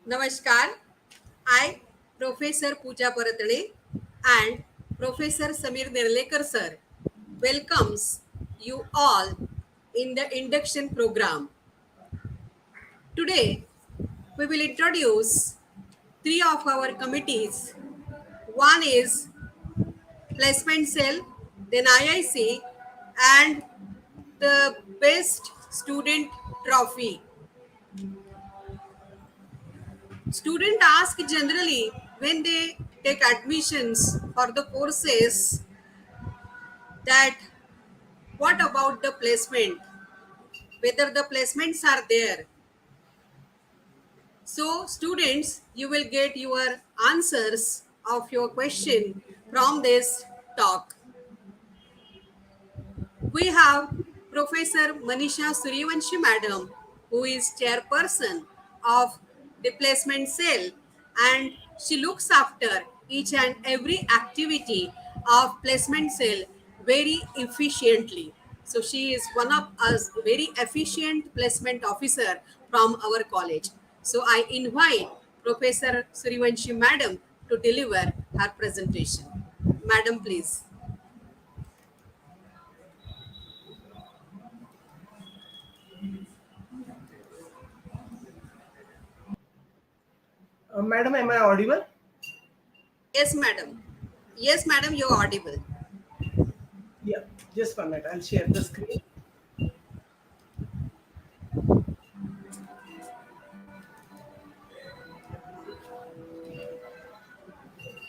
Namaskar. I, Professor Pooja Paratale and Professor Samir Nerlekar sir, welcomes you all in the induction program. Today, we will introduce three of our committees. One is Placement Cell, then IIC, and the Best Student Trophy. Students ask generally when they take admissions for the courses that what about the placement, whether the placements are there. So students, you will get your answers of your question from this talk. We have Professor Manisha Suryavanshi Madam, who is chairperson of the placement cell, and she looks after each and every activity of placement cell very efficiently. So she is one of us very efficient placement officer from our college. So I invite Professor Suryavanshi Madam to deliver her presentation. Madam, please. Madam, am I audible? Yes, madam. Yes, madam, you're audible. Yeah, just 1 minute. I'll share the screen.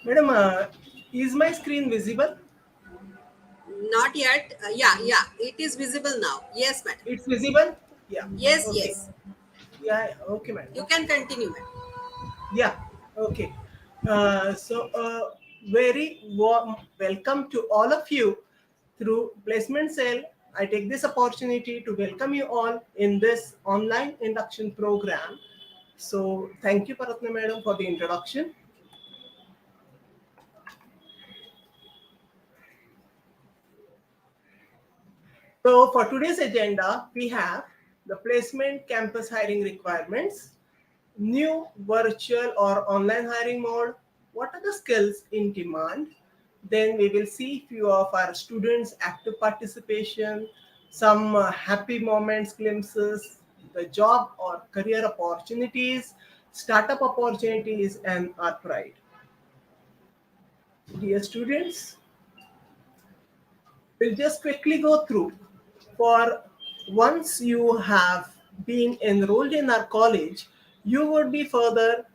Madam, is my screen visible? Not yet. Yeah, it is visible now. Yes, madam. It's visible? Yeah. Yes, Okay. yes. Yeah, okay, madam. You can continue, madam. Yeah, okay. Very warm welcome to all of you through Placement Cell. I take this opportunity to welcome you all in this online induction program. So, thank you, Paratna Madam, for the introduction. So for today's agenda, we have the placement campus hiring requirements, new virtual or online hiring mode, what are the skills in demand. Then we will see few of our students' active participation, some happy moments, glimpses, the job or career opportunities, startup opportunities, and our pride. Dear students, we'll just quickly go through. For once you have been enrolled in our college, you would be further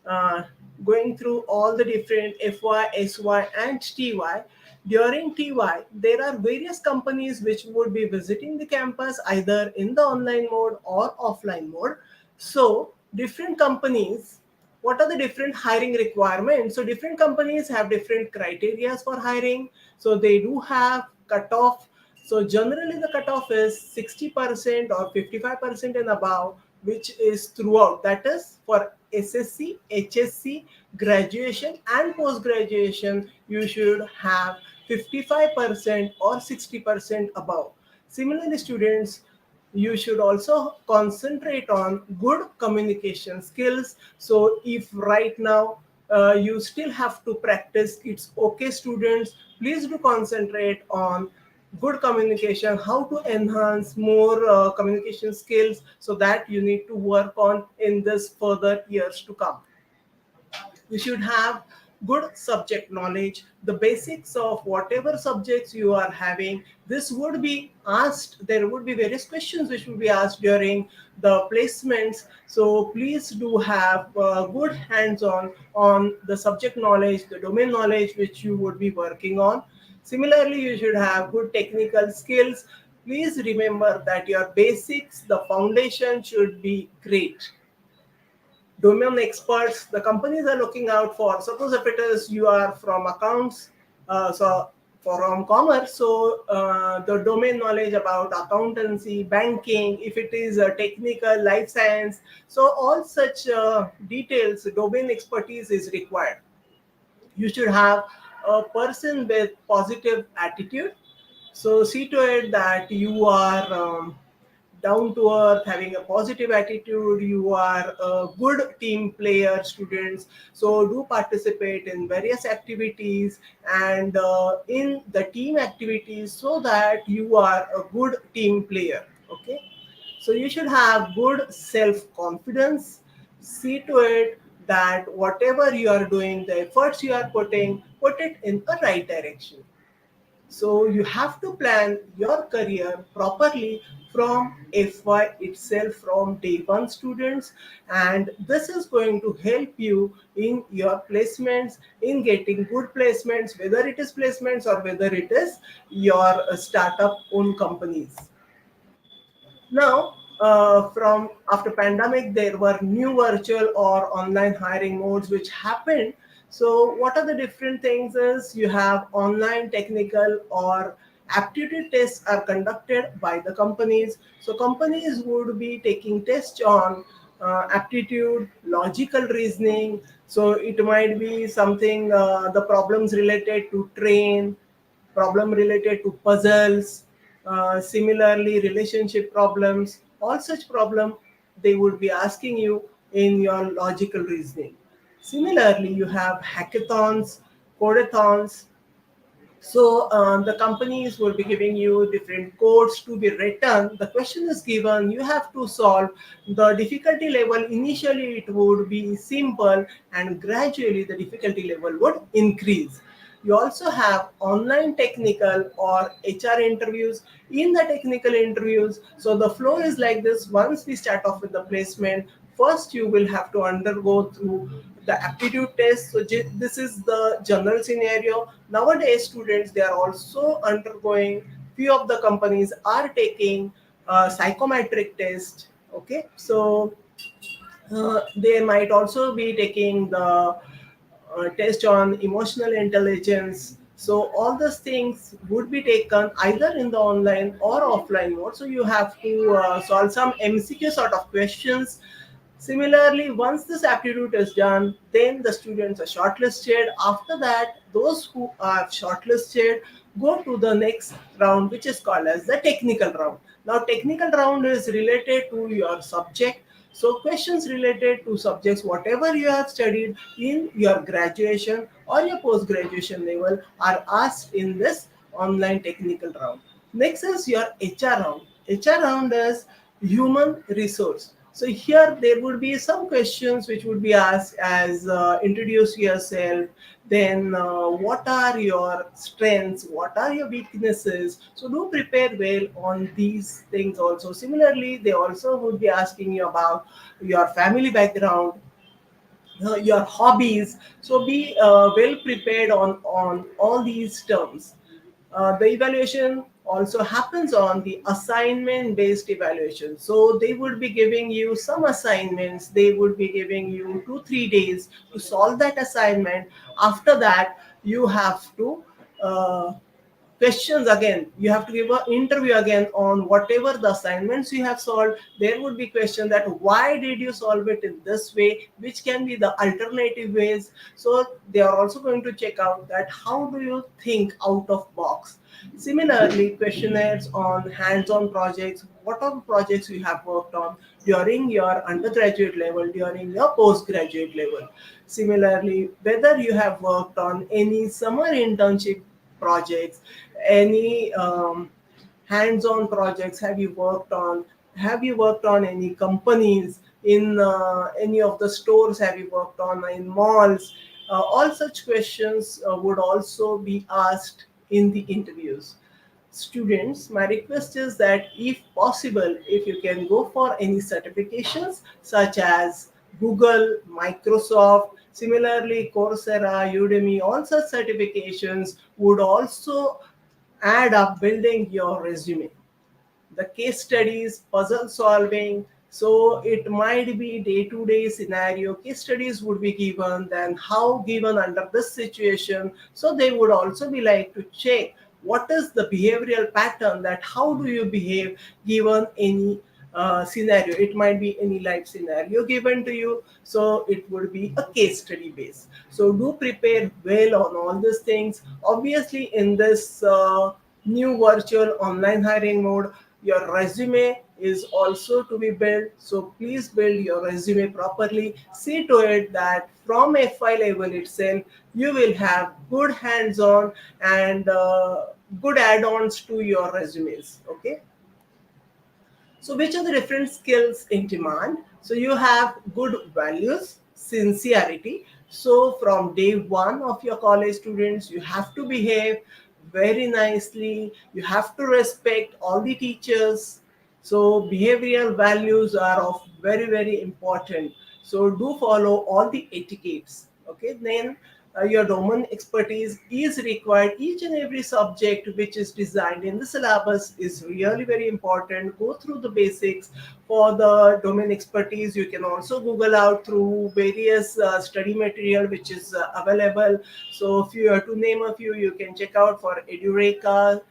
uh, going through all the different FY, SY, and TY. During TY, there are various companies which would be visiting the campus either in the online mode or offline mode. So, different companies, what are the different hiring requirements? So different companies have different criteria for hiring. So they do have cutoff. So generally the cutoff is 60% or 55% and above, which is throughout. That is for SSC, HSC, graduation and post graduation, you should have 55% or 60% above. Similarly, students, you should also concentrate on good communication skills. So if right now you still have to practice, it's okay, students, please do concentrate on good communication, how to enhance more communication skills, so that you need to work on in this further years to come. You should have good subject knowledge, the basics of whatever subjects you are having. This would be asked, there would be various questions which will be asked during the placements. So please do have good hands on the subject knowledge, the domain knowledge which you would be working on. Similarly, you should have good technical skills. Please remember that your basics, the foundation should be great. Domain experts, the companies are looking out for. Suppose if it is you are from accounts, so from commerce, so the domain knowledge about accountancy, banking, if it is technical, life science, so all such details, domain expertise is required. You should have a person with positive attitude. So see to it that you are down to earth, having a positive attitude. You are a good team player, students. So do participate in various activities and in the team activities so that you are a good team player. Okay. So you should have good self confidence. See to it that whatever you are doing, the efforts you are putting, put it in a right direction. So you have to plan your career properly from FY itself, from day one, students, and this is going to help you in your placements, in getting good placements, whether it is placements or whether it is your startup own companies. Now, from after pandemic, there were new virtual or online hiring modes which happened. So, what are the different things? Is you have online technical or aptitude tests are conducted by the companies. So, companies would be taking tests on aptitude, logical reasoning. So, it might be something the problems related to train, problem related to puzzles, similarly relationship problems, all such problem they would be asking you in your logical reasoning. Similarly, you have hackathons, codeathons. So the companies will be giving you different codes to be written. The question is given, you have to solve. The difficulty level initially it would be simple, and gradually the difficulty level would increase. You also have online technical or HR interviews. In the technical interviews, so the flow is like this. Once we start off with the placement, first you will have to undergo through the aptitude test. So this is the general scenario. Nowadays students, they are also undergoing, few of the companies are taking psychometric test. Okay, so they might also be taking the test on emotional intelligence. So all those things would be taken either in the online or offline mode. So you have to solve some MCQ sort of questions. Similarly, once this aptitude is done, then the students are shortlisted. After that, those who are shortlisted go to the next round, which is called as the technical round. Now, technical round is related to your subject. So, questions related to subjects, whatever you have studied in your graduation or your post graduation level, are asked in this online technical round. Next is your HR round. HR round is human resource. So here there would be some questions which would be asked as introduce yourself, then what are your strengths, what are your weaknesses. So do prepare well on these things also. Similarly, they also would be asking you about your family background, your hobbies. So be well prepared on all these terms. The evaluation also happens on the assignment based evaluation. So they would be giving you some assignments. They would be giving you 2 3 days to solve that assignment. After that, you have to questions again. You have to give an interview again on whatever the assignments you have solved. There would be question that why did you solve it in this way, which can be the alternative ways. So they are also going to check out that how do you think out of box. Similarly, questionnaires on hands-on projects. What are the projects you have worked on during your undergraduate level, during your postgraduate level. Similarly, whether you have worked on any summer internship projects, any hands-on projects have you worked on, have you worked on any companies in any of the stores, have you worked on in malls. All such questions would also be asked in the interviews. Students, my request is that if possible, if you can go for any certifications such as Google, Microsoft, similarly Coursera, Udemy, all such certifications would also add up building your resume. The case studies, puzzle solving. So it might be day-to-day scenario. Case studies would be given, then how given under this situation. So they would also be like to check what is the behavioral pattern, that how do you behave given any scenario. It might be any life scenario given to you. So it would be a case study base. So do prepare well on all these things. Obviously, in this new virtual online hiring mode. Your resume is also to be built, so please build your resume properly. See to it that from FI level itself you will have good hands-on and good add-ons to your resumes. Okay, so, which are the different skills in demand? So, you have good values, sincerity. So, from day one of your college students, you have to behave very nicely. You have to respect all the teachers. So, behavioral values are of very, very important. So, do follow all the etiquettes. Okay, then your domain expertise is required. Each and every subject which is designed in the syllabus is really very important. Go through the basics. For the domain expertise, you can also google out through various study material which is available. So if you have to name a few, you can check out for edureka,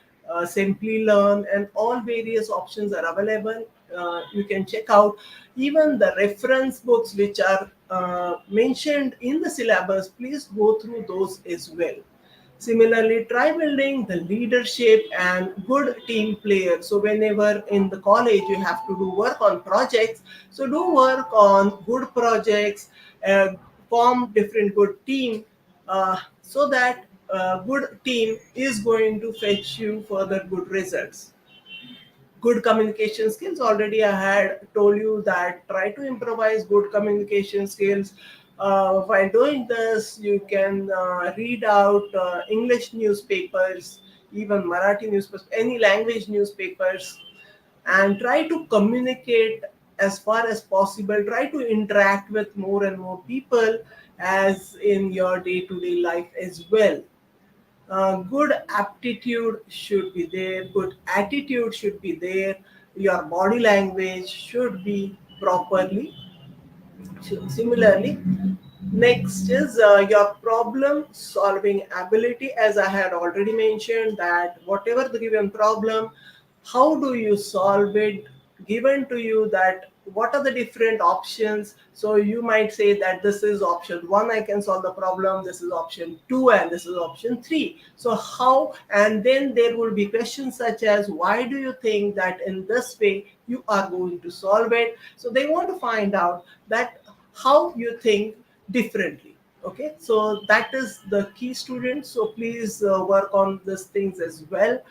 simply learn, and all various options are available. You can check out even the reference books which are mentioned in the syllabus. Please go through those as well. Similarly, try building the leadership and good team player. So whenever in the college you have to do work on projects, so do work on good projects, form different good team, so that good team is going to fetch you further good results. Good communication skills, already I had told you that try to improvise good communication skills. While doing this, you can read out English newspapers, even Marathi newspapers, any language newspapers, and try to communicate as far as possible. Try to interact with more and more people as in your day-to-day life as well. Good aptitude should be there, good attitude should be there, your body language should be properly. Similarly, next is your problem solving ability. As I had already mentioned, that whatever the given problem, how do you solve it? Given to you that what are the different options. So you might say that this is option one, I can solve the problem. This is option two, and this is option three. So how? And then there will be questions such as, why do you think that in this way you are going to solve it? So they want to find out that how you think differently. Okay, so that is the key, students. So please work on these things as well.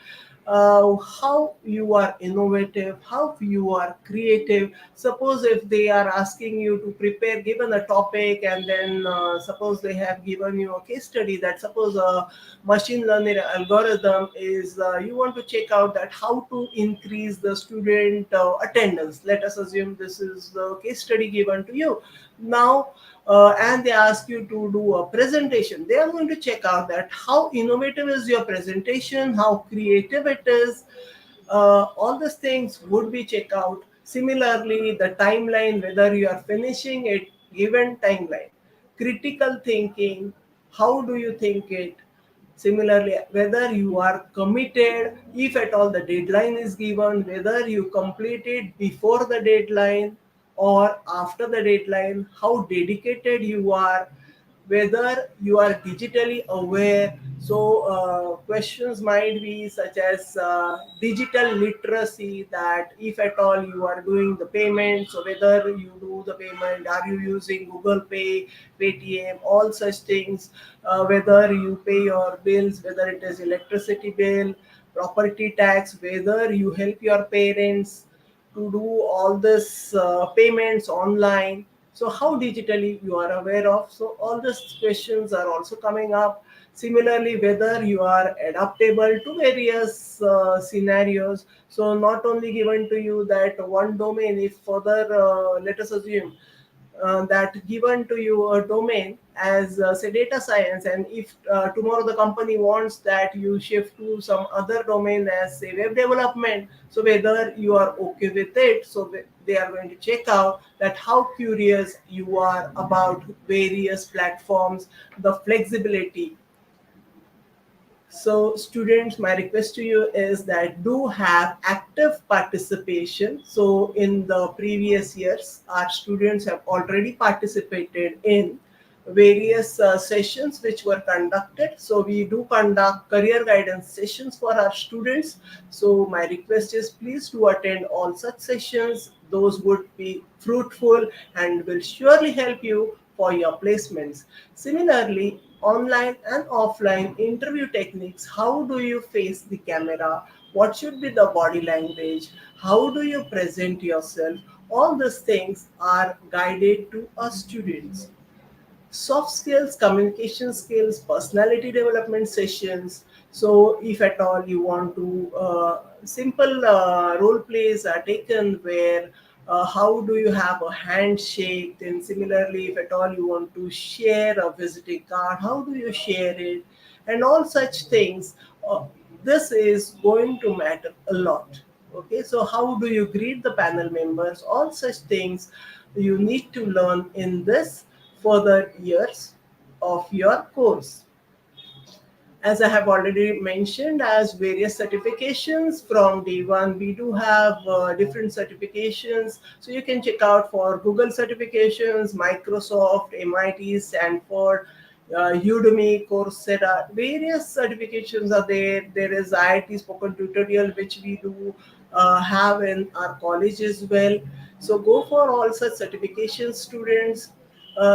How you are innovative, how you are creative. Suppose if they are asking you to prepare given a topic, and then suppose they have given you a case study, that suppose a machine learning algorithm is, you want to check out that how to increase the student attendance. Let us assume this is the case study given to you now, and they ask you to do a presentation. They are going to check out that how innovative is your presentation, how creative it is. All these things would be checked out. Similarly, the timeline, whether you are finishing it given timeline. Critical thinking, how do you think it? Similarly, whether you are committed, if at all the deadline is given, whether you complete it before the deadline or after the deadline, how dedicated you are, whether you are digitally aware. So questions might be such as digital literacy, that if at all you are doing the payment, so whether you do the payment, are you using Google Pay, Paytm, all such things. Whether you pay your bills, whether it is electricity bill, property tax, whether you help your parents to do all this payments online. So how digitally you are aware of. So all these questions are also coming up. Similarly, whether you are adaptable to various scenarios. So not only given to you that one domain, if further let us assume that given to you a domain as say data science, and if tomorrow the company wants that you shift to some other domain as say web development, so whether you are okay with it. So they are going to check out that how curious you are about various platforms, the flexibility. So, students, my request to you is that do have active participation. So, in the previous years, our students have already participated in. various sessions which were conducted. So we do conduct career guidance sessions for our students. So my request is, please do attend all such sessions. Those would be fruitful and will surely help you for your placements. Similarly, online and offline interview techniques. How do you face the camera? What should be the body language? How do you present yourself? All these things are guided to our students. Soft skills, communication skills, personality development sessions. So if at all you want to, simple role plays are taken where, how do you have a handshake, then similarly if at all you want to share a visiting card, how do you share it, and all such things. uh, this is going to matter a lot. Okay, so how do you greet the panel members, all such things you need to learn in this further years of your course. As I have already mentioned, as various certifications from day one, we do have different certifications. So you can check out for Google certifications, Microsoft, MIT, Stanford, Udemy, Coursera. Various certifications are there. There is IIT spoken tutorial, which we do have in our college as well. So go for all such certifications, students.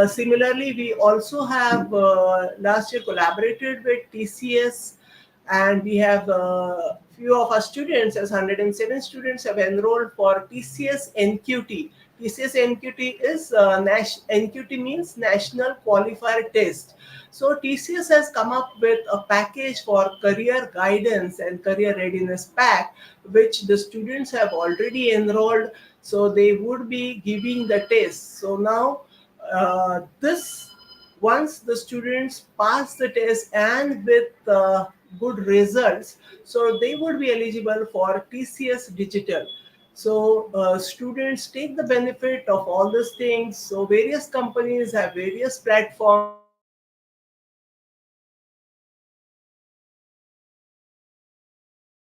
Similarly, we also have last year collaborated with TCS, and we have few of our students, as 107 students, have enrolled for TCS NQT. TCS NQT is NQT means National Qualifier Test. So TCS has come up with a package for career guidance and career readiness pack, which the students have already enrolled. So they would be giving the test. So now this once the students pass the test and with good results, so they would be eligible for TCS Digital. So students take the benefit of all these things. So various companies have various platforms where students can enroll and take the benefit of all these things.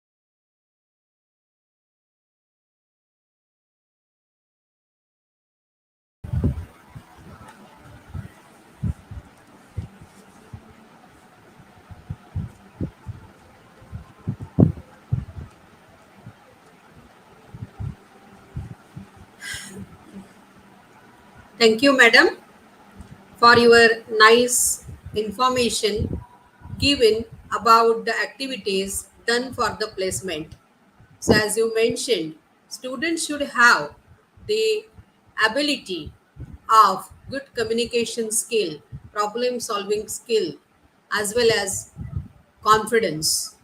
Thank you, madam, for your nice information given about the activities done for the placement. So, as you mentioned, students should have the ability of good communication skill, problem solving skill, as well as confidence.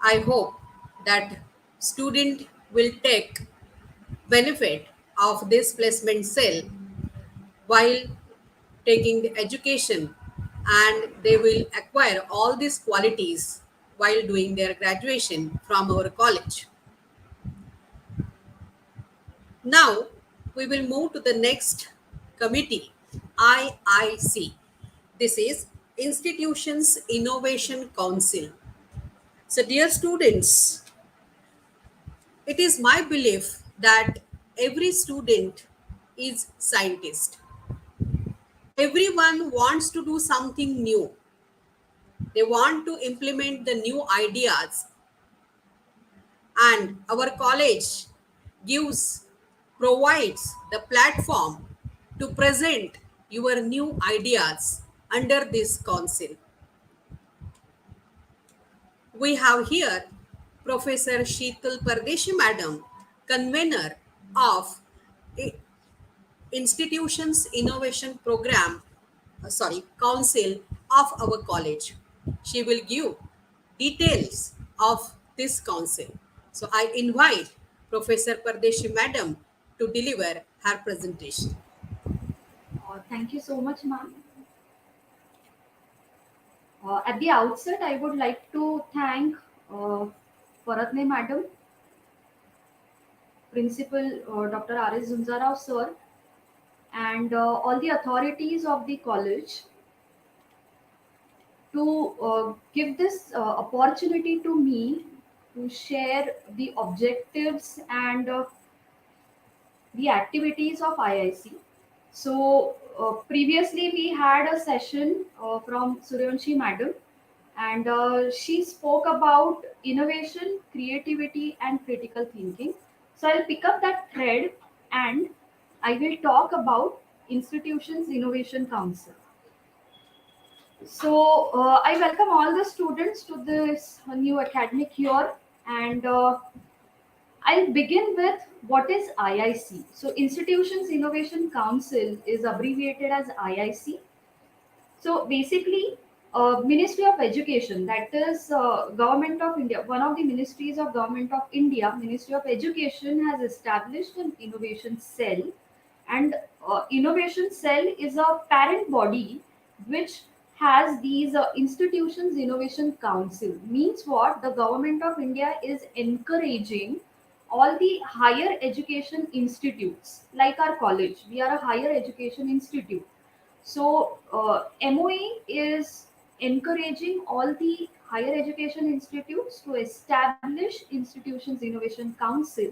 I hope that student will take benefit of this placement cell while taking the education, and they will acquire all these qualities while doing their graduation from our college. Now we will move to the next committee, IIC. This is Institutions Innovation Council. So dear students, it is my belief that every student is scientist. Everyone wants to do something new. They want to implement the new ideas, and our college gives provides the platform to present your new ideas under this council. We have here Professor Sheetal Pardeshi Madam, convener of Institutions Innovation Program, Council of our college. She will give details of this council. So I invite Professor Pardeshi Madam to deliver her presentation. Thank you so much, ma'am. At the outset, I would like to thank Paratne Madam, Principal Dr. R.S. Zunzarao sir, and all the authorities of the college to give this opportunity to me to share the objectives and the activities of IIC. So previously we had a session from Suryanshi madam, and she spoke about innovation, creativity, and critical thinking. So I'll pick up that thread, and I will talk about institutions innovation council. So I welcome all the students to this new academic year, and I'll begin with what is IIC. So Institutions Innovation Council is abbreviated as IIC. So basically, Ministry of Education, that is Government of India, one of the ministries of Government of India, Ministry of Education has established an innovation cell, and innovation cell is a parent body which has these institutions innovation council. Means what? The Government of India is encouraging all the higher education institutes like our college. We are a higher education institute, so MOE is encouraging all the higher education institutes to establish Institutions Innovation Council.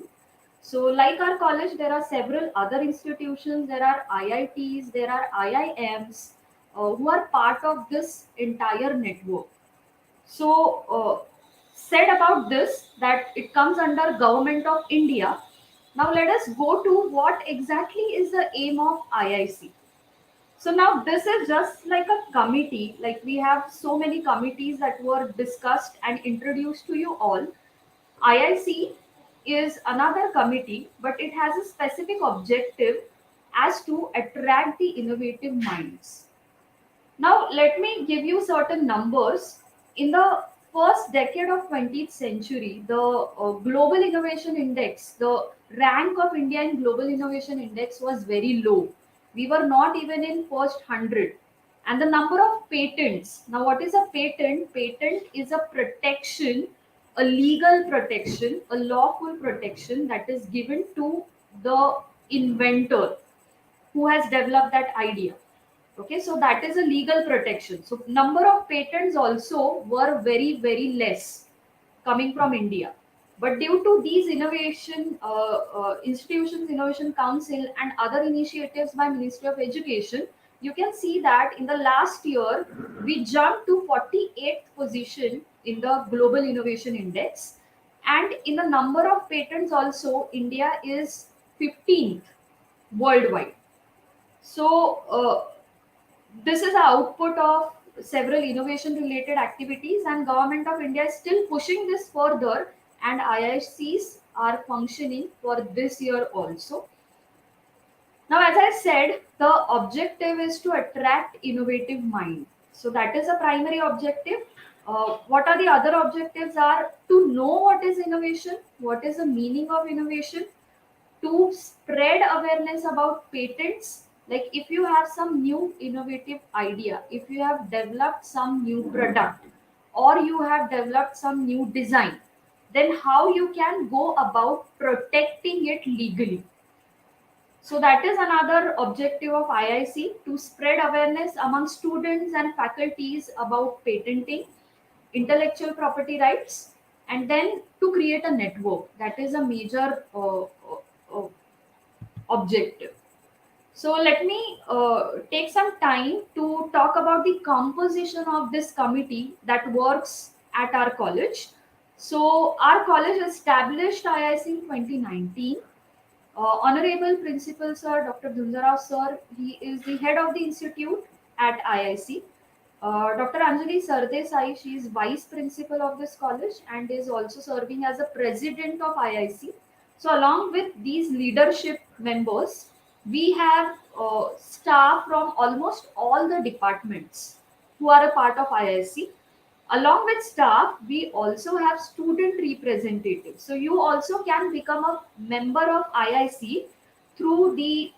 So, like our college, there are several other institutions. There are IITs, there are IIMs who are part of this entire network. So, said about this that it comes under Government of India. Now, let us go to what exactly is the aim of IIC. So now this is just like a committee, like we have so many committees that were discussed and introduced to you all. IIC is another committee, but it has a specific objective as to attract the innovative minds. Now, let me give you certain numbers. In the first decade of 20th century, the Global Innovation Index, the rank of India in Global Innovation Index was very low. We were not even in first 100. And the number of patents. Now, what is a patent? Patent is a protection, a legal protection, a lawful protection that is given to the inventor who has developed that idea. Okay, so that is a legal protection. So number of patents also were very, very less coming from India. But due to these innovation institutions, innovation council, and other initiatives by Ministry of Education, you can see that in the last year we jumped to 48th position in the Global Innovation Index, and in the number of patents also India is 15th worldwide. So this is the output of several innovation related activities, and Government of India is still pushing this further, and IICs are functioning for this year also. Now, as I said, the objective is to attract innovative mind. So that is a primary objective. What are the other objectives? Are to know what is innovation, what is the meaning of innovation, to spread awareness about patents. Like if you have some new innovative idea, if you have developed some new product, or you have developed some new design, then how you can go about protecting it legally. So that is another objective of IIC, to spread awareness among students and faculties about patenting, intellectual property rights, and then to create a network. That is a major objective. So let me take some time to talk about the composition of this committee that works at our college. So our college established IIC in 2019. Honorable Principal Sir Dr. Dhunjarao Sir, he is the head of the institute at IIC. Dr. Anjali Sardesai, she is vice principal of this college and is also serving as a president of IIC. So, along with these leadership members, we have staff from almost all the departments who are a part of IIC. Along with staff, we also have student representatives. So, you also can become a member of IIC through the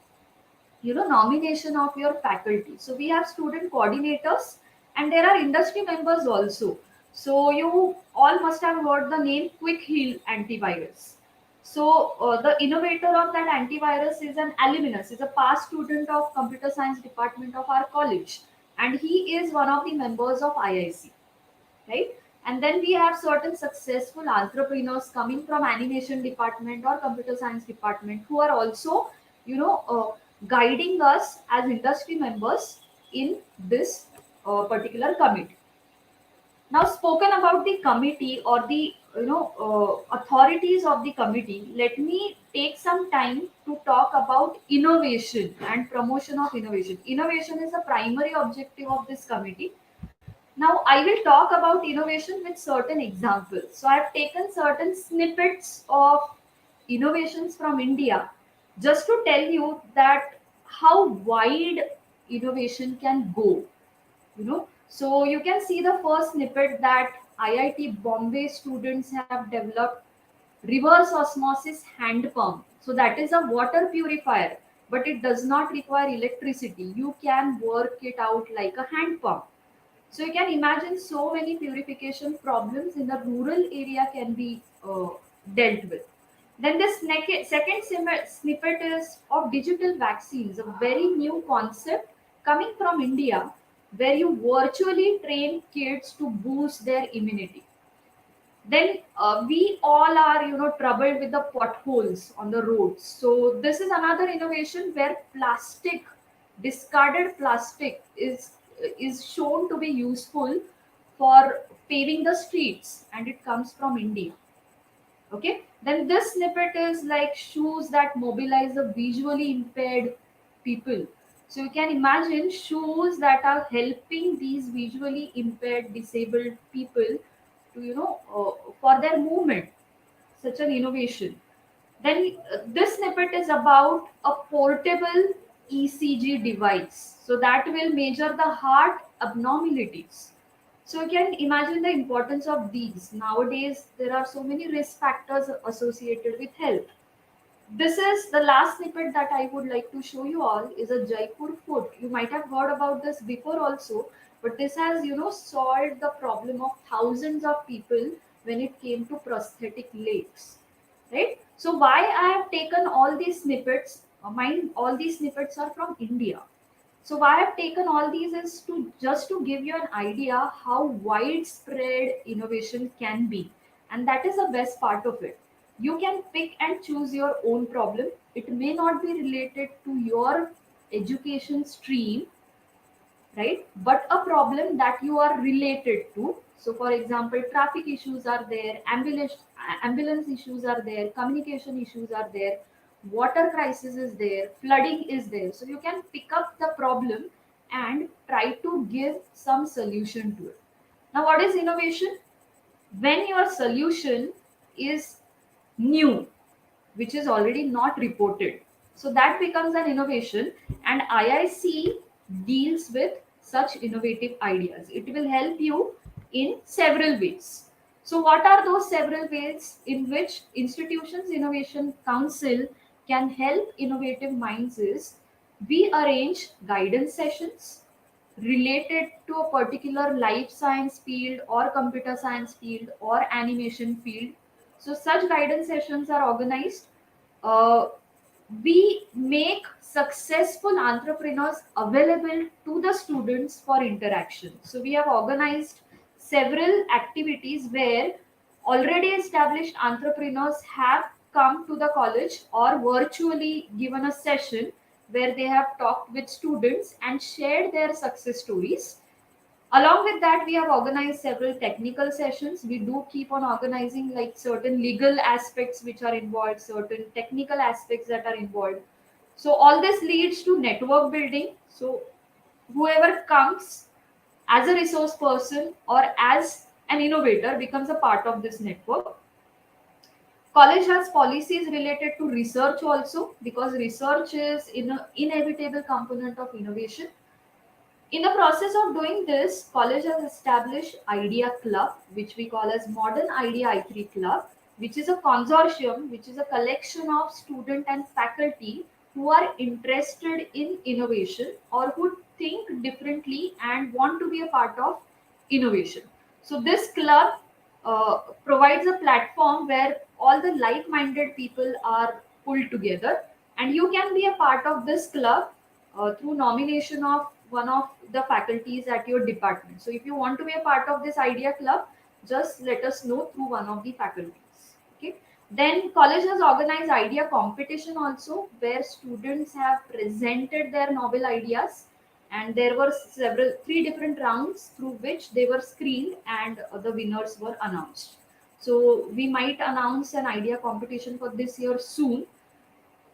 nomination of your faculty. So we have student coordinators, and there are industry members also. So you all must have heard the name Quick Heal antivirus. So the innovator of that antivirus is an alumnus, is a past student of computer science department of our college, and he is one of the members of IIC, right? And then we have certain successful entrepreneurs coming from animation department or computer science department who are also guiding us as industry members in this particular committee. Now, spoken about the committee or the authorities of the committee, let me take some time to talk about innovation and promotion of innovation. Innovation is the primary objective of this committee. Now, I will talk about innovation with certain examples. So, I have taken certain snippets of innovations from India just to tell you that how wide innovation can go. So you can see the first snippet that IIT Bombay students have developed reverse osmosis hand pump. So that is a water purifier, but it does not require electricity. You can work it out like a hand pump. So you can imagine so many purification problems in the rural area can be dealt with. Then the second snippet is of digital vaccines, a very new concept coming from India, where you virtually train kids to boost their immunity. Then we all are troubled with the potholes on the roads. So this is another innovation where plastic, discarded plastic, is shown to be useful for paving the streets, and it comes from India. Okay, then this snippet is like shoes that mobilize the visually impaired people. So you can imagine shoes that are helping these visually impaired disabled people to for their movement. Such an innovation. Then this snippet is about a portable ECG device. So that will measure the heart abnormalities. So you can imagine the importance of these. Nowadays, there are so many risk factors associated with health. This is the last snippet that I would like to show you all is a Jaipur foot. You might have heard about this before also, but this has solved the problem of thousands of people when it came to prosthetic legs, right? So why I have taken all these snippets? Mine all these snippets are from India. So why I've taken all these is to just to give you an idea how widespread innovation can be. And that is the best part of it. You can pick and choose your own problem. It may not be related to your education stream, right? But a problem that you are related to. So, for example, traffic issues are there, ambulance issues are there, communication issues are there, water crisis is there, flooding is there. So, you can pick up the problem and try to give some solution to it. Now, what is innovation? When your solution is new, which is already not reported. So that becomes an innovation, and IIC deals with such innovative ideas. It will help you in several ways. So, what are those several ways in which Institutions Innovation Council can help innovative minds? Is we arrange guidance sessions related to a particular life science field or computer science field or animation field. So such guidance sessions are organized. uh, we make successful entrepreneurs available to the students for interaction. So we have organized several activities where already established entrepreneurs have come to the college or virtually given a session where they have talked with students and shared their success stories. Along with that, we have organized several technical sessions. We do keep on organizing like certain legal aspects which are involved, certain technical aspects that are involved. So all this leads to network building. So whoever comes as a resource person or as an innovator becomes a part of this network. College has policies related to research also, because research is an inevitable component of innovation. In the process of doing this, college has established Idea Club, which we call as Modern Idea I3 Club, which is a consortium, which is a collection of student and faculty who are interested in innovation or who think differently and want to be a part of innovation. So this club provides a platform where all the like-minded people are pulled together, and you can be a part of this club through nomination of one of the faculties at your department. So if you want to be a part of this idea club, just let us know through one of the faculties. Okay. Then college has organized idea competition also, where students have presented their novel ideas, and there were several three different rounds through which they were screened, and the winners were announced. So we might announce an idea competition for this year soon.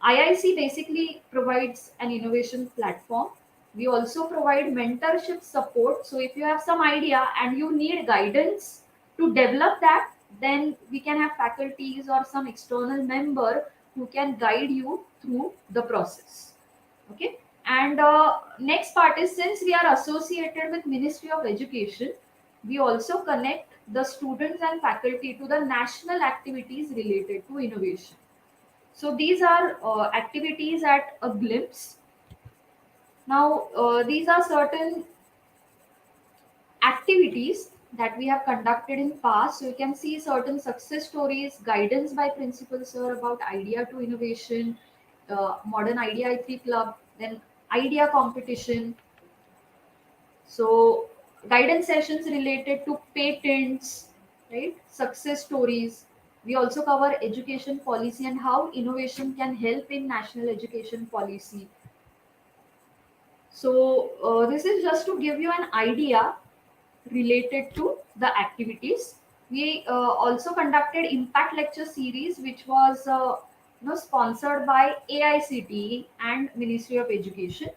IIC basically provides an innovation platform. We also provide mentorship support. So if you have some idea and you need guidance to develop that, then we can have faculties or some external member who can guide you through the process. Okay. And next part is, since we are associated with Ministry of Education, we also connect the students and faculty to the national activities related to innovation. So these are activities at a glimpse. Now, these are certain activities that we have conducted in past. So you can see certain success stories, guidance by principal sir about idea to innovation, modern idea I3 club, then idea competition. So guidance sessions related to patents, right? Success stories. We also cover education policy and how innovation can help in national education policy. So this is just to give you an idea related to the activities. We also conducted impact lecture series, which was sponsored by AICTE and Ministry of Education.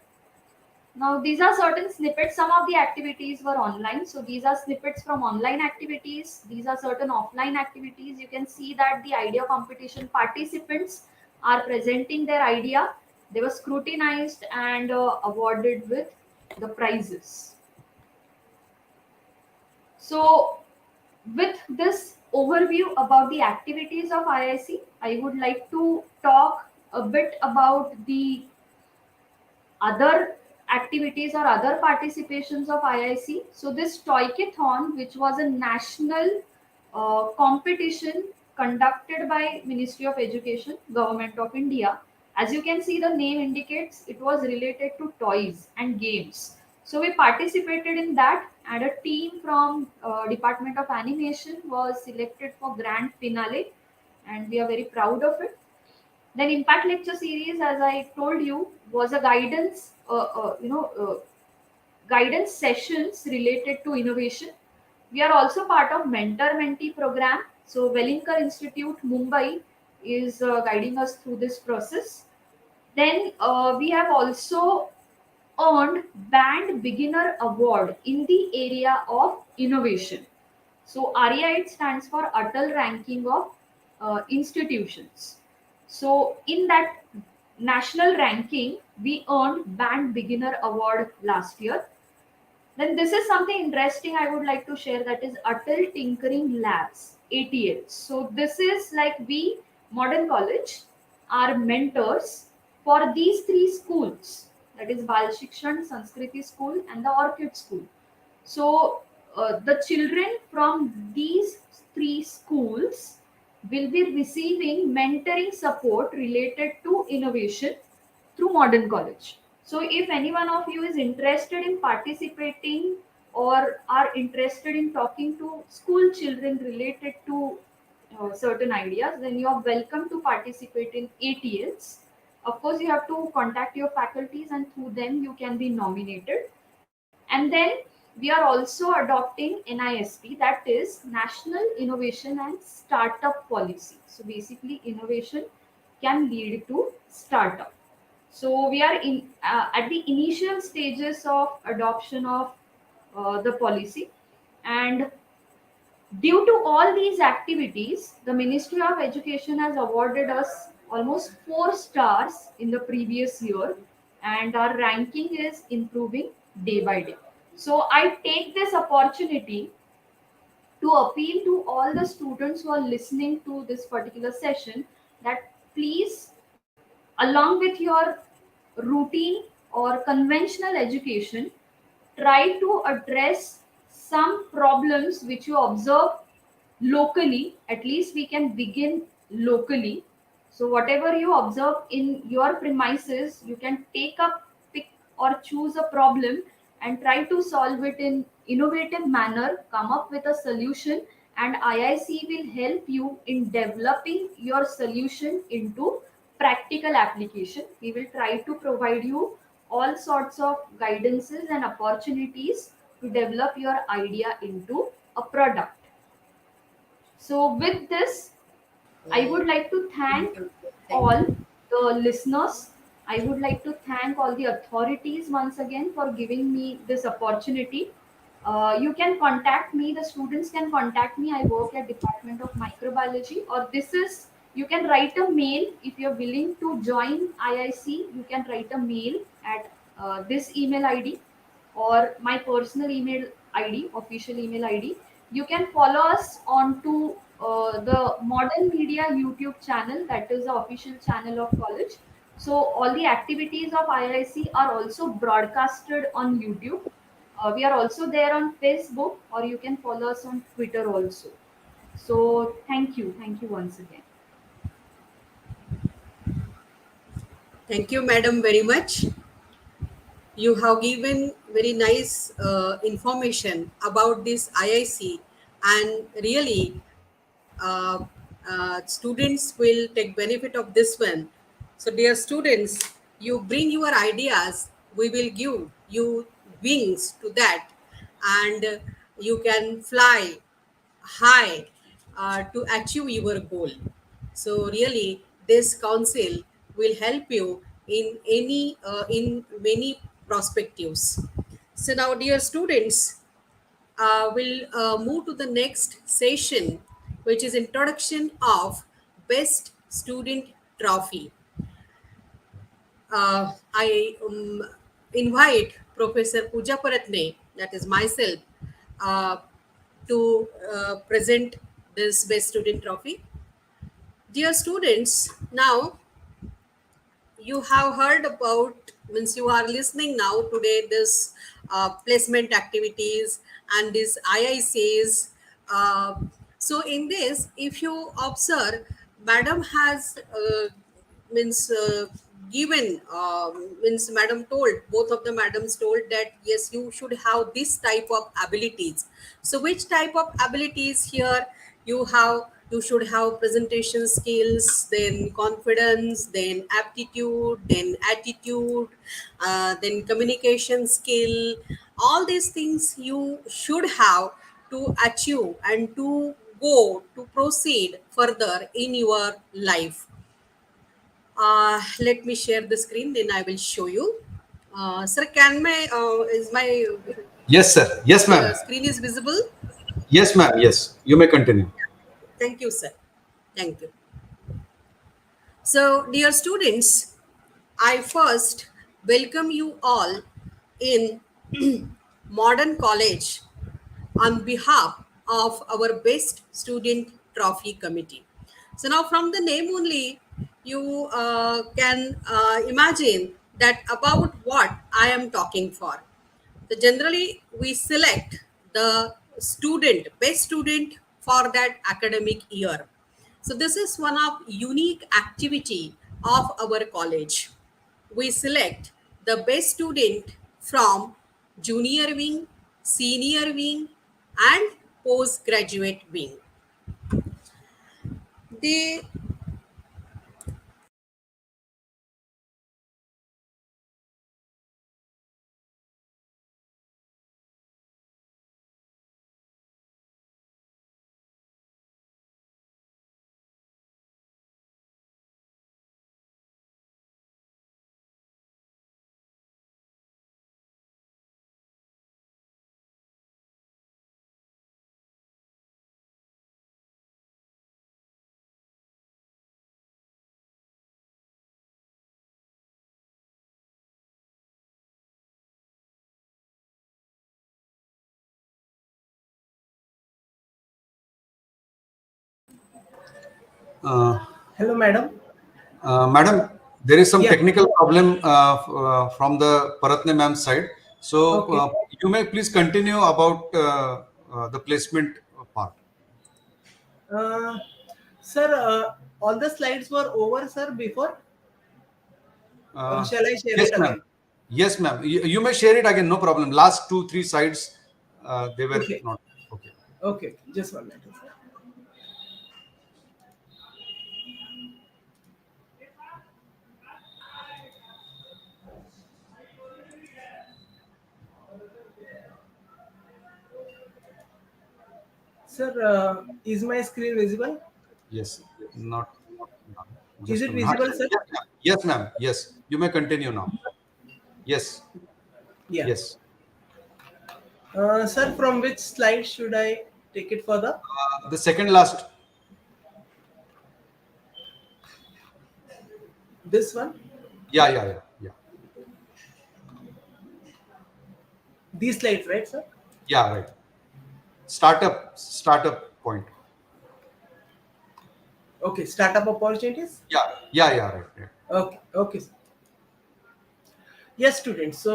Now, these are certain snippets. Some of the activities were online. So, these are snippets from online activities. These are certain offline activities. You can see that the idea competition participants are presenting their idea. They were scrutinized and awarded with the prizes. So, with this overview about the activities of IIC, I would like to talk a bit about the other activities or other participations of IIC. So this Toykathon, which was a national competition conducted by Ministry of Education, Government of India. As you can see, the name indicates it was related to toys and games. So we participated in that, and a team from Department of Animation was selected for grand finale, and we are very proud of it. Then impact lecture series, as I told you, was a guidance sessions related to innovation. We are also part of mentor mentee program. So Wellinkar Institute Mumbai is guiding us through this process. Then we have also earned band beginner award in the area of innovation. So ARIA, it stands for Atal Ranking of Institutions. So in that national ranking, we earned Band Beginner Award last year. Then this is something interesting I would like to share, that is Atal Tinkering Labs, ATL. So this is like we, Modern College, are mentors for these three schools, that is Bal Shikshan, Sanskriti School and the Orchid School. So the children from these three schools will be receiving mentoring support related to innovation through Modern College. So if any one of you is interested in participating or are interested in talking to school children related to certain ideas, then you are welcome to participate in ATLs. Of course, you have to contact your faculties, and through them you can be nominated. And then we are also adopting NISP, that is National Innovation and Startup Policy. So basically, innovation can lead to startup. So we are in at the initial stages of adoption of the policy, and due to all these activities, the Ministry of Education has awarded us almost 4 stars in the previous year, and our ranking is improving day by day. So I take this opportunity to appeal to all the students who are listening to this particular session that please, along with your routine or conventional education, try to address some problems which you observe locally. At least we can begin locally. So whatever you observe in your premises, you can take up, pick or choose a problem and try to solve it in innovative manner, come up with a solution, and IIC will help you in developing your solution into practical application. We will try to provide you all sorts of guidances and opportunities to develop your idea into a product. So, with this, I would like to thank Thank all you. the listeners. I would like to thank all the authorities once again for giving me this opportunity. You can contact me. The students can contact me. I work at Department of Microbiology. Or this is, you can write a mail if you're willing to join IIC. You can write a mail at this email ID or my personal email ID, official email ID. You can follow us on to the Modern Media YouTube channel, that is the official channel of college. So all the activities of IIC are also broadcasted on YouTube. We are also there on Facebook, or you can follow us on Twitter also. So thank you once again. Thank you, madam, very much. You have given very nice information about this IIC, and really, students will take benefit of this one. So, dear students, you bring your ideas, we will give you wings to that, and you can fly high to achieve your goal. So really, this council will help you in many perspectives. So now, dear students, we'll move to the next session, which is introduction of best student trophy. I invite Professor Pooja Paratne, that is myself, uh, to present this best student trophy. Dear students, now you have heard about, means you are listening now today, this placement activities and this IICs. uh, so in this, if you observe, madam has means given means madam told, both of the madams told that yes, you should have this type of abilities. So which type of abilities here you have? You should have presentation skills, then confidence, then aptitude, then attitude, then communication skill. All these things you should have to achieve and to go to proceed further in your life. Let me share the screen, then I will show you. Sir, can my is my Yes, sir. Yes, ma'am. screen is visible? Yes, ma'am. Yes. You may continue. Thank you, sir. Thank you. So, dear students, I first welcome you all in Modern College on behalf of our Best Student Trophy Committee. So, now from the name only, you can imagine that about what I am talking for. So generally, we select the student, best student for that academic year. So this is one of unique activity of our college. We select the best student from junior wing, senior wing, and postgraduate wing. The Uh, Hello, madam. Madam, there is some Yeah. technical problem from the Paratne ma'am side. So Okay. you may please continue about the placement part. Uh, Sir, all the slides were over, sir, before, or Uh, shall I share yes, it ma'am. again? Yes, ma'am. You may share it again. No problem. Last two, three sides, they were Okay. not okay. Okay. Just one minute. Sir, is my screen visible? Yes, not now. Is Just it a minute. visible, sir? Yeah, yeah. Yes, ma'am. Yes, you may continue now. Yes, Yeah. yes. Sir, from which slide should I take it further? The second last. This one? Yeah, yeah, yeah, yeah, These slides, right, sir? yeah. Right. Startup point. Okay, startup opportunities. Yeah, yeah, yeah. Right, right. Okay, okay, sir. Yes, students. So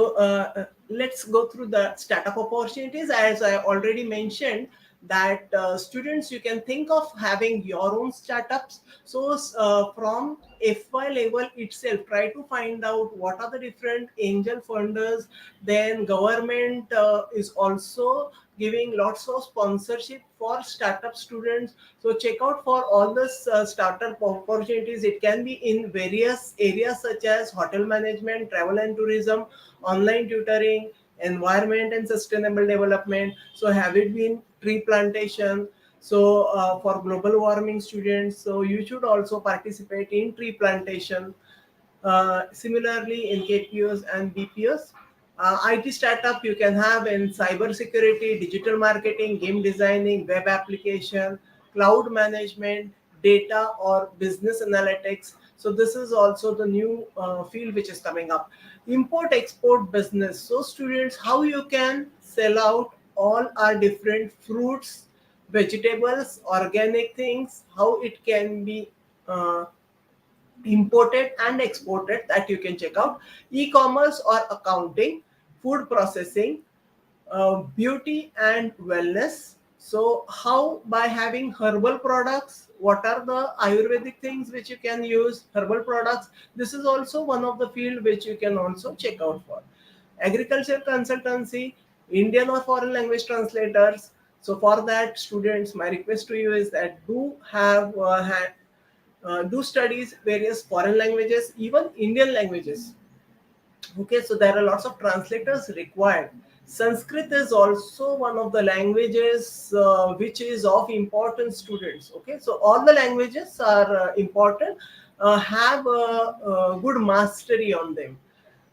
let's go through the startup opportunities. As I already mentioned, that students, you can think of having your own startups. So from FY level itself, try to find out what are the different angel funders. Then government is also giving lots of sponsorship for startup students. So check out for all this startup opportunities. It can be in various areas such as hotel management, travel and tourism, online tutoring, environment and sustainable development. So have it been tree plantation? So for global warming students, so you should also participate in tree plantation. Similarly, in KPOs and BPOs, IT startup you can have in cybersecurity, digital marketing, game designing, web application, cloud management, data or business analytics. So this is also the new field which is coming up. Import export business. So students, how you can sell out all our different fruits, vegetables, organic things, how it can be imported and exported, that you can check out. E-commerce or accounting, food processing, beauty and wellness. So how, by having herbal products, what are the ayurvedic things which you can use, herbal products. This is also one of the field which you can also check out for. Agriculture consultancy, Indian or foreign language translators. So for that, students, my request to you is that do studies various foreign languages, even Indian languages. Okay, so there are lots of translators required. Sanskrit is also one of the languages which is of importance, students. Okay, so all the languages are important. Have a good mastery on them.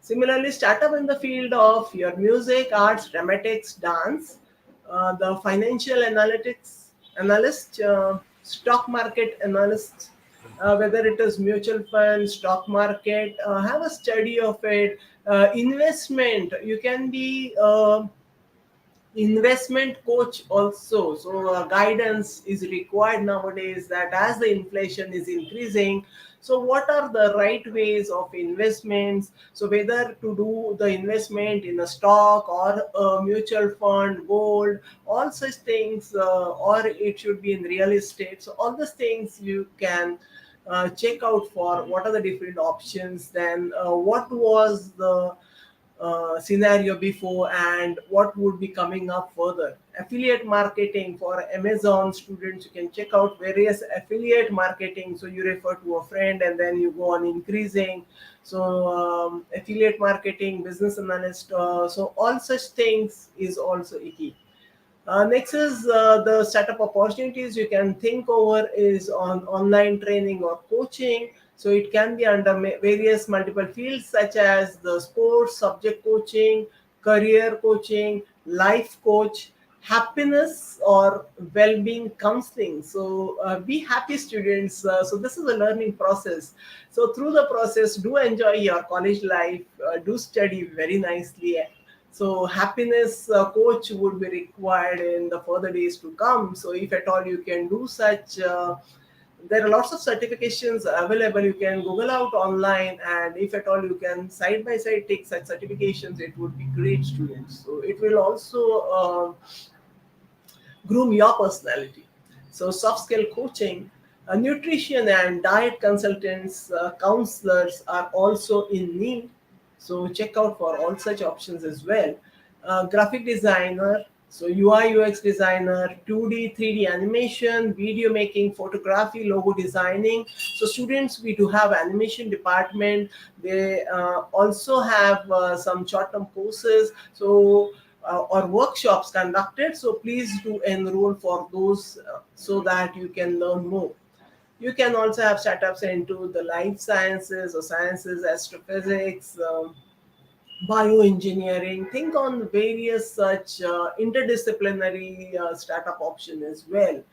Similarly, startup in the field of your music, arts, dramatics, dance, the financial analytics analyst, stock market analyst, whether it is mutual fund, stock market, have a study of it. Investment, you can be investment coach also. So guidance is required nowadays, that as the inflation is increasing, so what are the right ways of investments, so whether to do the investment in a stock or a mutual fund, gold, all such things, or it should be in real estate. So all these things you can check out for what are the different options. Then what was the scenario before and what would be coming up further. Affiliate marketing for Amazon students, you can check out various affiliate marketing. So you refer to a friend and then you go on increasing. So affiliate marketing, business analyst, so all such things is also a key. Next is the startup opportunities you can think over is on online training or coaching. So it can be under various multiple fields such as the sports, subject coaching, career coaching, life coach, happiness or well-being counseling. So be happy, students. So this is a learning process. So through the process, do enjoy your college life, do study very nicely. So happiness coach would be required in the further days to come. So if at all you can do such, there are lots of certifications available. You can Google out online, and if at all you can side by side take such certifications, it would be great, students. So it will also groom your personality. So, soft skill coaching, nutrition and diet consultants, counselors are also in need. So, check out for all such options as well. Graphic designer, so UI UX designer, 2D, 3D animation, video making, photography, logo designing. So, students, we do have animation department. They also have some short term courses. So, or workshops conducted. So please do enroll for those so that you can learn more. You can also have startups into the life sciences or sciences, astrophysics, bioengineering. Think on various such interdisciplinary startup option as well.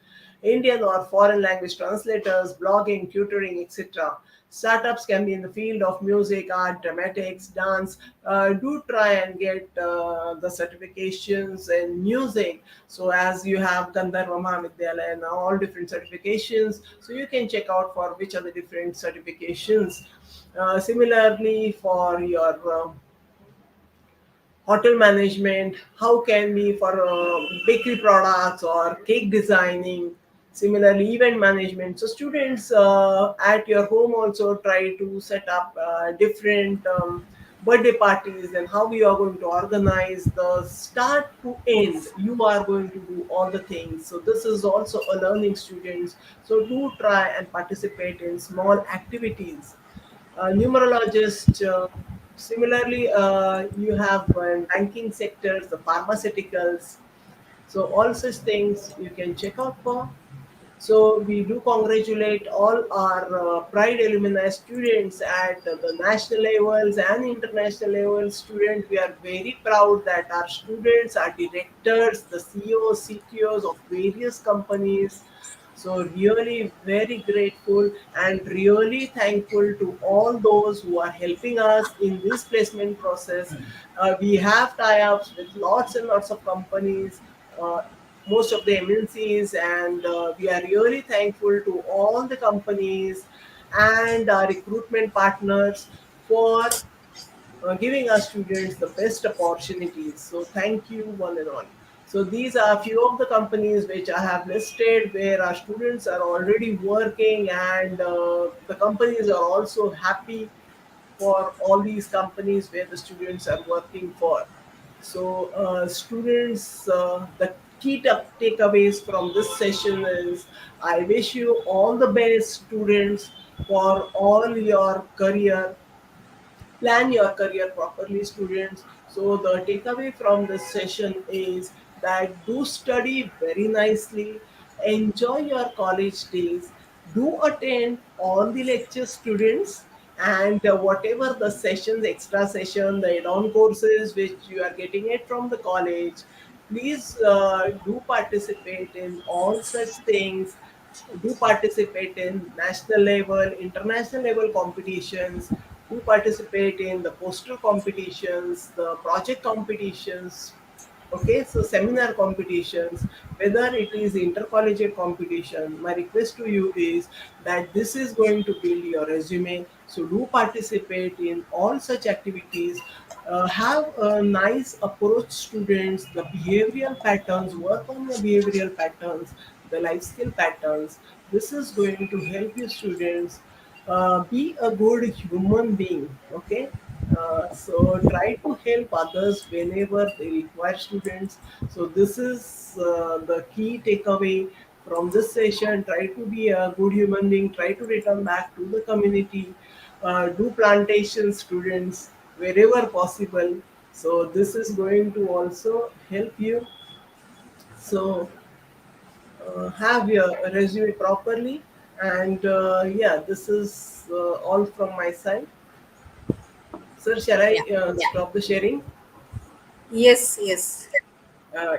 Indian or foreign language translators, blogging, tutoring, etc. Startups can be in the field of music, art, dramatics, dance. Do try and get the certifications in music. So as you have Gandharva Mahavidyalaya and all different certifications, so you can check out for which are the different certifications. Similarly, for your hotel management, how can be for bakery products or cake designing. Similarly, event management. So students at your home also try to set up different birthday parties, and how you are going to organize the start to end. You are going to do all the things. So this is also a learning students. So do try and participate in small activities. Numerologist. Similarly, you have banking sectors, the pharmaceuticals. So all such things you can check out for. So we do congratulate all our Pride alumni students at the national levels and international levels. Students, we are very proud that our students are directors, the CEOs, CTOs of various companies. So really very grateful and really thankful to all those who are helping us in this placement process. We have tie-ups with lots and lots of companies. Most of the MNCs, and we are really thankful to all the companies and our recruitment partners for giving our students the best opportunities. So thank you one and all. So these are a few of the companies which I have listed where our students are already working, and the companies are also happy for all these companies where the students are working for. So, students, the key takeaways from this session is I wish you all the best, students, for all your career. Plan your career properly, students. So the takeaway from this session is that do study very nicely, enjoy your college days, do attend all the lectures, students, and whatever the sessions, extra session, the add-on courses which you are getting it from the college, please do participate in all such things. Do participate in national level, international level competitions. Do participate in the poster competitions, the project competitions. Okay, so seminar competitions, whether it is intercollegiate competition, my request to you is that this is going to build your resume. So do participate in all such activities. Have a nice approach, students. The behavioral patterns, work on your behavioral patterns, the life skill patterns. This is going to help you, students, be a good human being. Okay, so try to help others whenever they require, students. So this is the key takeaway from this session. Try to be a good human being. Try to return back to the community. Do plantation, students, wherever possible. So this is going to also help you. So have your resume properly. And yeah, this is all from my side. Sir, shall I Yeah. stop the sharing? Yes, yes.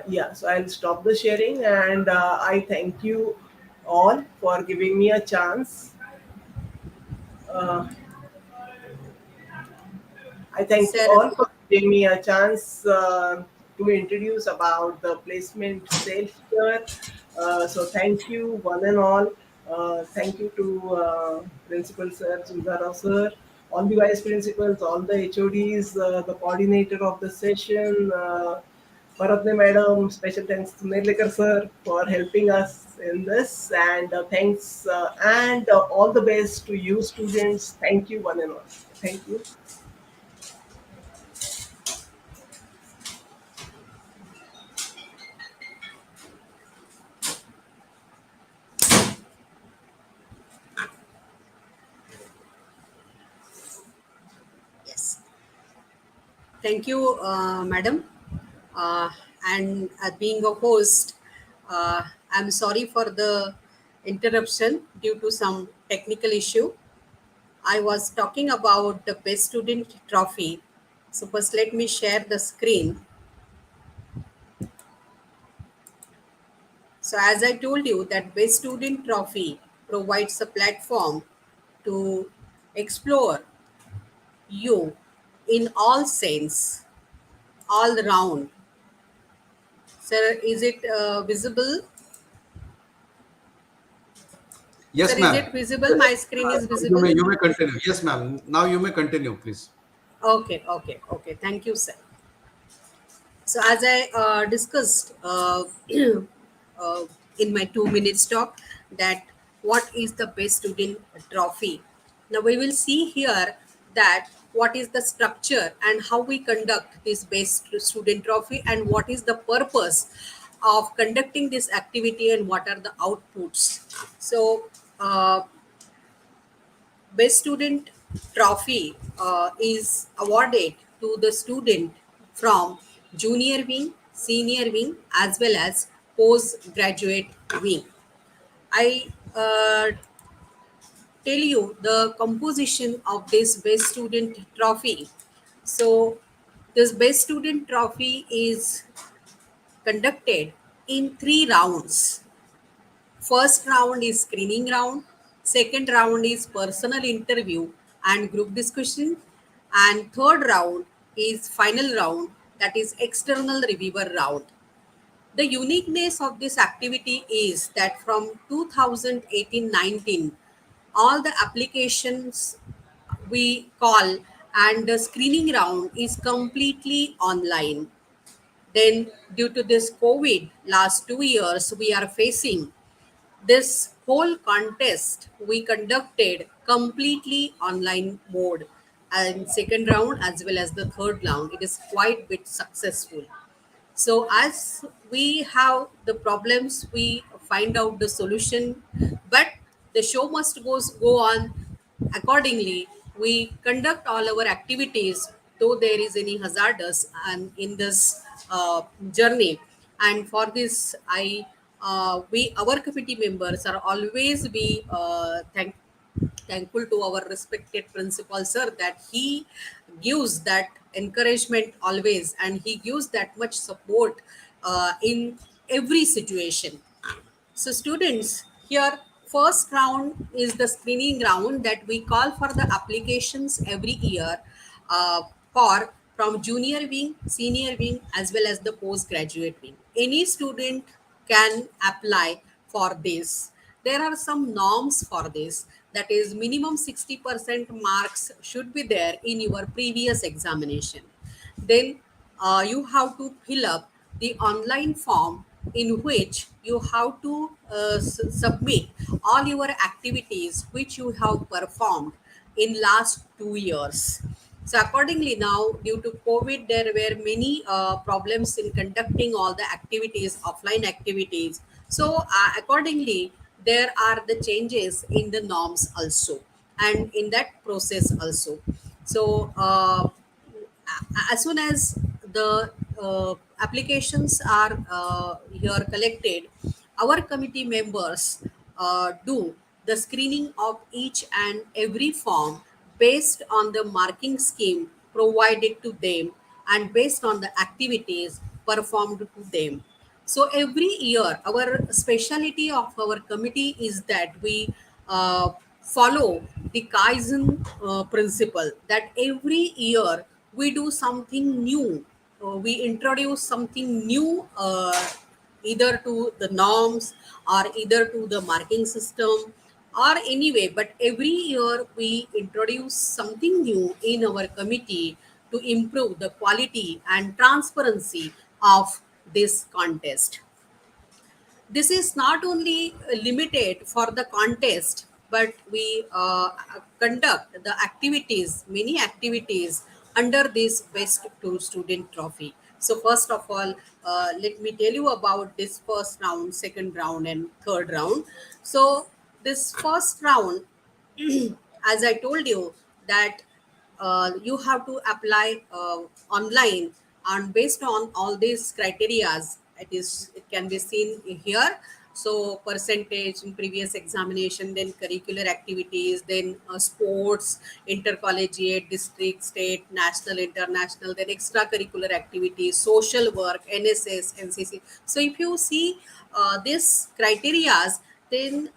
Yeah, so I'll stop the sharing, and I thank you all for giving me a chance. Uh, I thank you Sir, all for giving me a chance to introduce about the placement sale here. So thank you one and all. Thank you to Principal Sir, Sundara Sir, all the vice principals, all the HODs, the coordinator of the session, Bharatne Madam. Special thanks to Nirlikar Sir for helping us in this, and thanks and all the best to you, students. Thank you one and all. Thank you. yes. Thank you, madam. uh, and being a host, uh, I'm sorry for the interruption due to some technical issue. I was talking about the Best Student Trophy. So first, let me share the screen. So as I told you, that Best Student Trophy provides a platform to explore you in all sense, all round. Sir, is it visible? Sir, Yes, is ma'am. it visible? My screen is visible. You may continue. Yes, ma'am. Now you may continue, please. Okay, okay, okay. Thank you, sir. So as I discussed uh, in my 2 minutes talk, that what is the best student trophy. Now we will see here that what is the structure and how we conduct this best student trophy, and what is the purpose of conducting this activity, and what are the outputs. So Best Student Trophy is awarded to the student from junior wing, senior wing, as well as postgraduate wing. I tell you the composition of this Best Student Trophy. So, this Best Student Trophy is conducted in 3 rounds. First round is screening round, second round is personal interview and group discussion, and third round is final round, that is external reviewer round. The uniqueness of this activity is that from 2018-19, all the applications we call and the screening round is completely online. Then, due to this COVID, last 2 years we are facing, this whole contest we conducted completely online mode, and second round as well as the third round, it is quite bit successful. So as we have the problems, we find out the solution, but the show must go on accordingly. We conduct all our activities, though there is any hazardous and in this journey. And for this, we our committee members are always be thankful to our respected principal sir, that he gives that encouragement always, and he gives that much support in every situation. So students, here first round is the screening round that we call for the applications every year for from junior wing, senior wing, as well as the postgraduate wing. Any student can apply for this. There are some norms for this. That is, minimum 60% marks should be there in your previous examination. Then you have to fill up the online form in which you have to submit all your activities which you have performed in last 2 years. So accordingly, now due to COVID, there were many problems in conducting all the activities, offline activities. So accordingly, there are the changes in the norms also, and in that process also. So as soon as the applications are here collected, our committee members do the screening of each and every form based on the marking scheme provided to them and based on the activities performed to them. So every year, our specialty of our committee is that we follow the Kaizen principle. That every year we do something new. We introduce something new, either to the norms or either to the marking system or anyway. But every year we introduce something new in our committee to improve the quality and transparency of this contest. This is not only limited for the contest, but we conduct the activities, many activities under this Best to Student Trophy. So first of all, let me tell you about this first round, second round, and third round. So this first round, as I told you, that you have to apply online, and based on all these criterias, it can be seen here. So percentage in previous examination, then curricular activities, then sports, intercollegiate, district, state, national, international, then extracurricular activities, social work, NSS, NCC. So if you see these criterias, then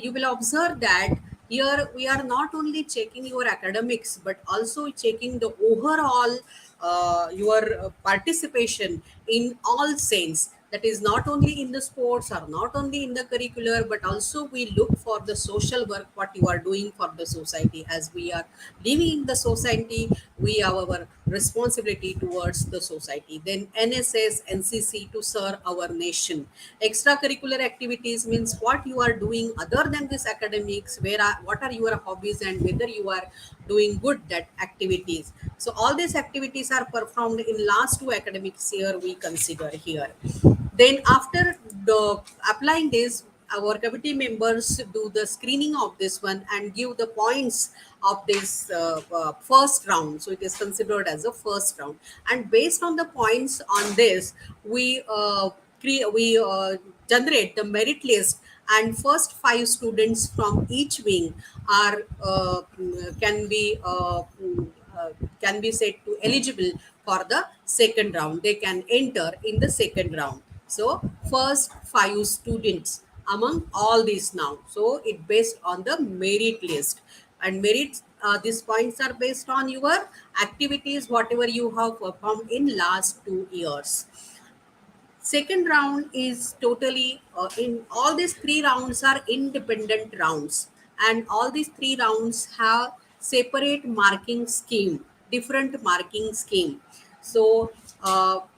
you will observe that here we are not only checking your academics but also checking the overall your participation in all sense, that is not only in the sports or not only in the curricular, but also we look for the social work what you are doing for the society. As we are living in the society, we have our responsibility towards the society. Then NSS, NCC to serve our nation. Extracurricular activities means what you are doing other than this academics, what are your hobbies and whether you are doing good that activities. So all these activities are performed in last two academics year we consider here. Then after the applying this, our committee members do the screening of this one and give the points of this first round. So it is considered as a first round, and based on the points on this, we generate the merit list, and first five students from each wing are can be can be said to eligible for the second round. They can enter in the second round. So first five students among all these now. So it based on the merit list, and merit these points are based on your activities whatever you have performed in last 2 years. Second round is totally in all these three rounds are independent rounds, and all these three rounds have separate marking scheme, different marking scheme. So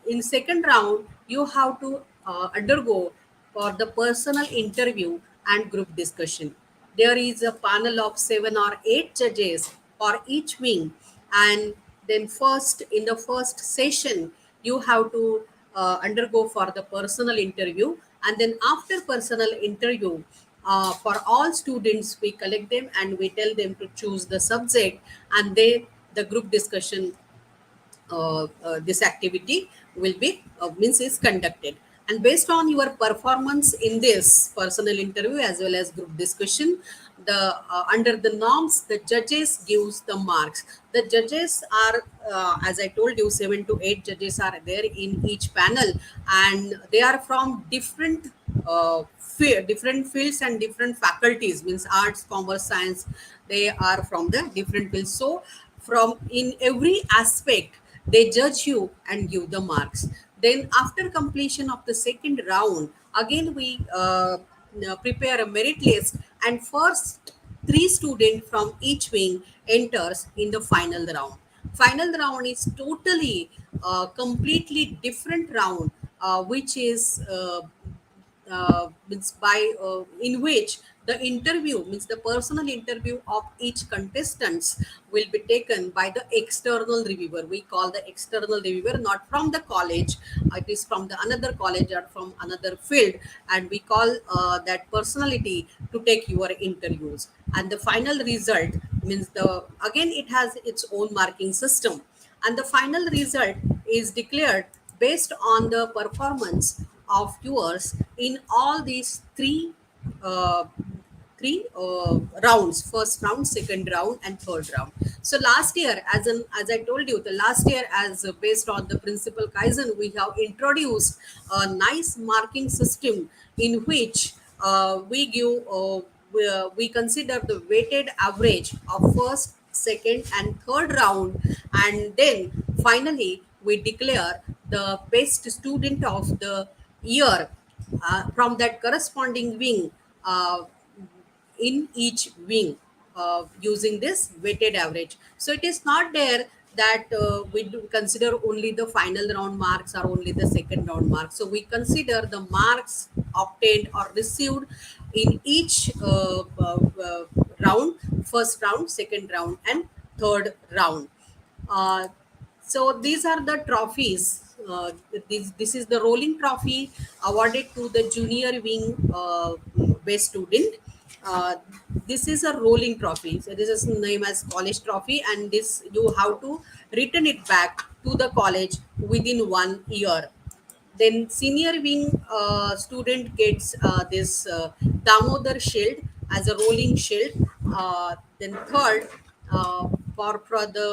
in second round you have to undergo for the personal interview and group discussion. There is a panel of 7 or 8 judges for each wing, and then first in the first session you have to undergo for the personal interview, and then after personal interview for all students we collect them and we tell them to choose the subject, and they the group discussion this activity will be means is conducted. And based on your performance in this personal interview as well as group discussion, the under the norms the judges gives the marks. The judges are as I told you, 7 to 8 judges are there in each panel, and they are from different different fields and different faculties, means arts, commerce, science. They are from the different fields. So from in every aspect they judge you and give the marks. Then after completion of the second round, again we prepare a merit list, and first three students from each wing enters in the final round. Final round is totally completely different round, which is means by in which the interview means the personal interview of each contestants will be taken by the external reviewer. We call the external reviewer not from the college, it is from the another college or from another field, and we call that personality to take your interviews. And the final result means the again it has its own marking system, and the final result is declared based on the performance of yours in all these uh, three rounds: first round, second round, and third round. So last year, as I told you, the last year, as based on the principal kaizen, we have introduced a nice marking system in which we consider the weighted average of first, second, and third round, and then finally we declare the best student of the year from that corresponding wing in each wing using this weighted average. So it is not there that we do consider only the final round marks or only the second round marks. So we consider the marks obtained or received in each round: first round, second round, and third round. uh, so these are the trophies. This is the rolling trophy awarded to the junior wing best student. Uh, this is a rolling trophy. So this is named as college trophy, and this you have to return it back to the college within 1 year. Then senior wing student gets this Damodar shield as a rolling shield. Then third, for the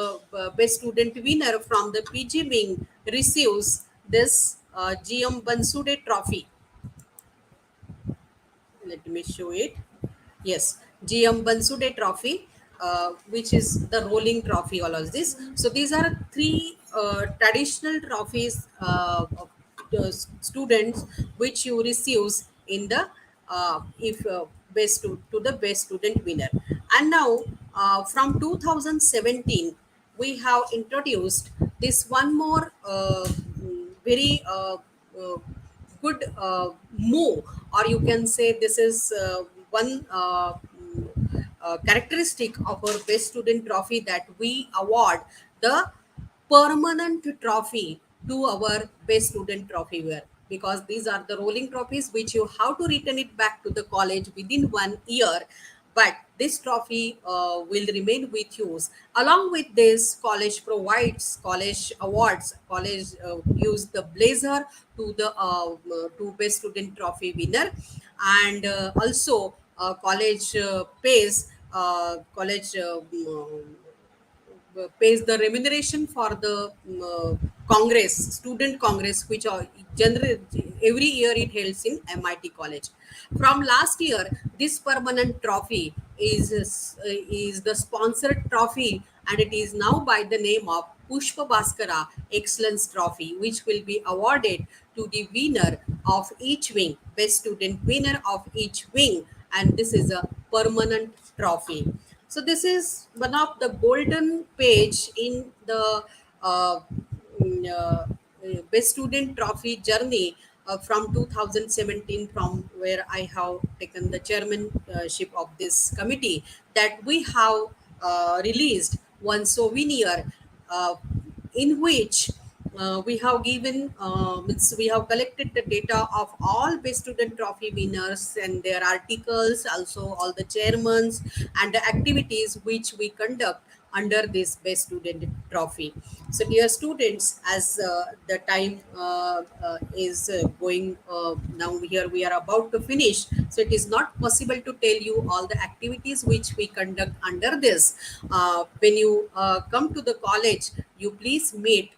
best student winner from the PG wing receives this GM Bansude trophy. Let me show it. Yes, GM Bansude trophy, which is the rolling trophy, all of this. So these are three traditional trophies of the students which you receives in the if to the best student winner. And now from 2017 we have introduced this one more very good move, or you can say this is one characteristic of our best student trophy, that we award the permanent trophy to our best student trophy wear, because these are the rolling trophies which you have to return it back to the college within 1 year, but this trophy will remain with you. Along with this, college provides college awards. College gives the blazer to the to best student trophy winner, and also college pays college pays the remuneration for the congress, student congress, which are generally every year it holds in MIT college. From last year, this permanent trophy is the sponsored trophy, and it is now by the name of Pushpa Bhaskara Excellence Trophy, which will be awarded to the winner of each wing, best student winner of each wing, and this is a permanent trophy. So this is one of the golden page in the uh, best student trophy journey from 2017, from where I have taken the chairmanship of this committee, that we have released one souvenir uh, in which we have given means we have collected the data of all best student trophy winners and their articles, also all the chairmans and the activities which we conduct under this best student trophy. So dear students, as the time is going now, here we are about to finish, so it is not possible to tell you all the activities which we conduct under this. When you come to the college, you please meet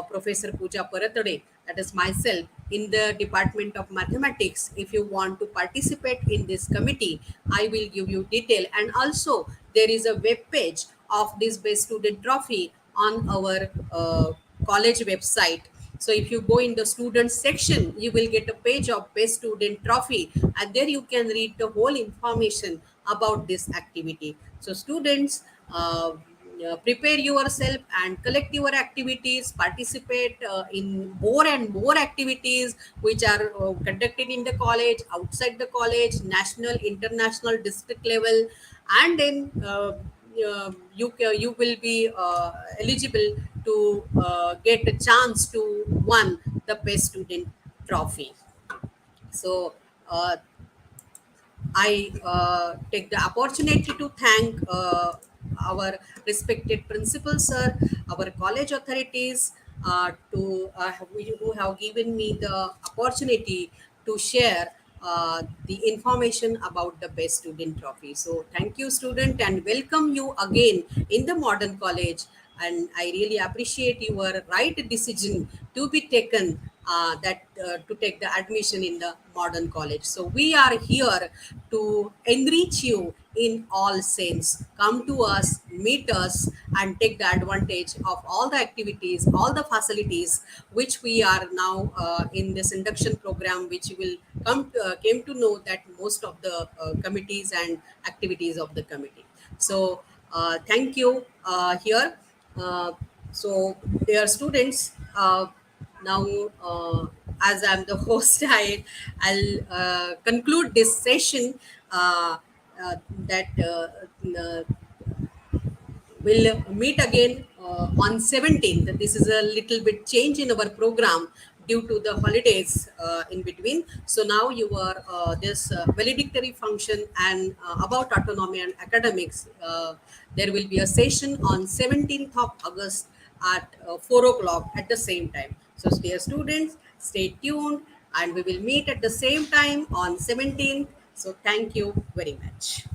Professor Pooja Paratade, that is myself, in the Department of Mathematics. If you want to participate in this committee, I will give you detail. And also, there is a web page of this Best Student Trophy on our college website. So if you go in the students section, you will get a page of Best Student Trophy, and there you can read the whole information about this activity. So students, prepare yourself and collect your activities, participate in more and more activities which are conducted in the college, outside the college, national, international, district level, and then you will be eligible to get a chance to win the best student trophy. So I take the opportunity to thank our respected principal sir, our college authorities, who have given me the opportunity to share the information about the best student trophy. So thank you, student, and welcome you again in the modern college. And I really appreciate your right decision to be taken, that to take the admission in the modern college. So we are here to enrich you in all sense. Come to us, meet us, and take the advantage of all the activities, all the facilities which we are now in this induction program, which you will came to know that most of the committees and activities of the committee. So thank you here. Uh, so dear students, now as I'm the host, I'll conclude this session, uh, that we'll meet again on 17th. This is a little bit change in our program due to the holidays in between. So now your this valedictory function and about autonomy and academics, there will be a session on 17th of August at 4 o'clock at the same time. So dear students, stay tuned and we will meet at the same time on 17th. So thank you very much.